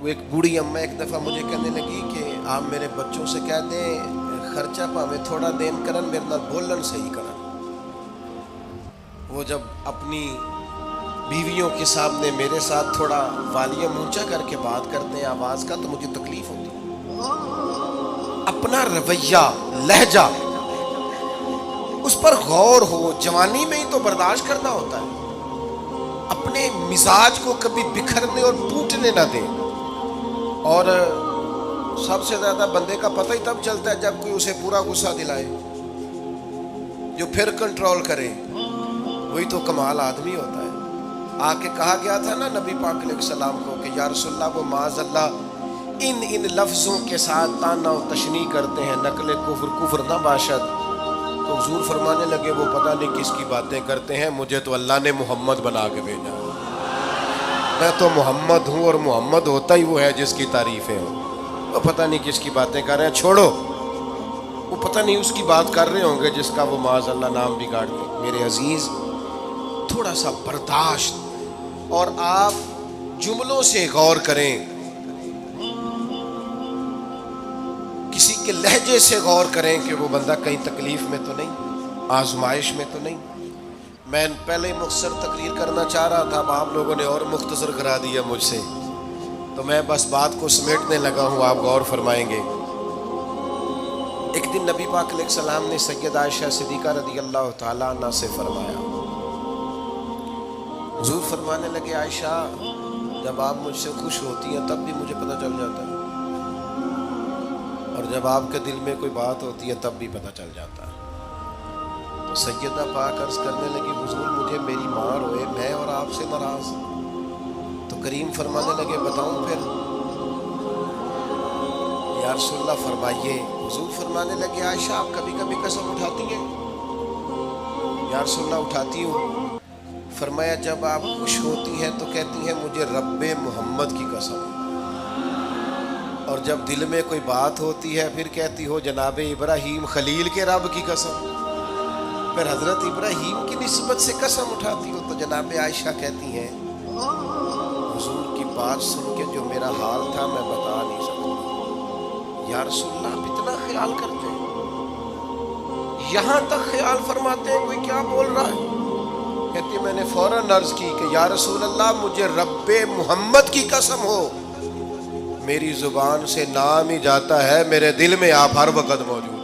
وہ ایک بوڑھی اماں ایک دفعہ مجھے کہنے لگی کہ آپ میرے بچوں سے کہہ دیں خرچہ پاوے تھوڑا دین کرن میرے نال بولن صحیح کرن. وہ جب اپنی بیویوں کے سامنے میرے ساتھ تھوڑا والیوم اونچا کر کے بات کرتے ہیں آواز کا تو مجھے تکلیف ہوتی ہے. اپنا رویہ لہجہ اس پر غور ہو. جوانی میں ہی تو برداشت کرنا ہوتا ہے. اپنے مزاج کو کبھی بکھرنے اور ٹوٹنے نہ دیں. اور سب سے زیادہ بندے کا پتہ ہی تب چلتا ہے جب کوئی اسے پورا غصہ دلائے جو پھر کنٹرول کرے. وہی تو کمال آدمی ہوتا ہے. آ کے کہا گیا تھا نا نبی پاک علیہ السلام کو کہ یا رسول اللہ وہ معاذ اللہ ان لفظوں کے ساتھ تانا و تشنیع کرتے ہیں نقل کفر نہ باشد. تو حضور فرمانے لگے وہ پتہ نہیں کس کی باتیں کرتے ہیں, مجھے تو اللہ نے محمد بنا کے بھیجا. میں تو محمد ہوں اور محمد ہوتا ہی وہ ہے جس کی تعریفیں ہوں. وہ پتہ نہیں کس کی باتیں کر رہے ہیں, چھوڑو. وہ پتہ نہیں اس کی بات کر رہے ہوں گے جس کا وہ معاذ اللہ نام بگاڑ کے. میرے عزیز تھوڑا سا برداشت اور آپ جملوں سے غور کریں, کسی کے لہجے سے غور کریں کہ وہ بندہ کہیں تکلیف میں تو نہیں, آزمائش میں تو نہیں. میں پہلے ہی مختصر تقریر کرنا چاہ رہا تھا, اب آپ لوگوں نے اور مختصر کرا دیا مجھ سے, تو میں بس بات کو سمیٹنے لگا ہوں, آپ غور فرمائیں گے. ایک دن نبی پاک علیہ السلام نے سید عائشہ صدیقہ رضی اللہ تعالیٰ عنہ سے فرمایا. حضور فرمانے لگے عائشہ جب آپ مجھ سے خوش ہوتی ہیں تب بھی مجھے پتہ چل جاتا ہے, اور جب آپ کے دل میں کوئی بات ہوتی ہے تب بھی پتہ چل جاتا ہے. تو سیدہ پاک عرض کرنے لگی حضور مجھے میری ماں روئے میں اور آپ سے ناراض. تو کریم فرمانے لگے بتاؤں پھر؟ یا رسول اللہ فرمائیے. حضور فرمانے لگے عائشہ آپ کبھی کبھی قسم اٹھاتی ہیں؟ یا رسول اللہ اٹھاتی ہوں. فرمایا جب آپ خوش ہوتی ہیں تو کہتی ہیں مجھے رب محمد کی قسم, اور جب دل میں کوئی بات ہوتی ہے پھر کہتی ہو جناب ابراہیم خلیل کے رب کی قسم. پھر حضرت ابراہیم کی نسبت سے قسم اٹھاتی ہو تو جناب عائشہ کہتی ہیں حضور کی بات سن کے جو میرا حال تھا میں بتا نہیں سکتی. یا رسول اللہ آپ اتنا خیال کرتے ہیں, یہاں تک خیال فرماتے ہیں کوئی کیا بول رہا ہے؟ کہتی میں نے فوراً عرض کی کہ یا رسول اللہ مجھے رب محمد کی قسم ہو, میری زبان سے نام ہی جاتا ہے میرے دل میں آپ ہر وقت موجود.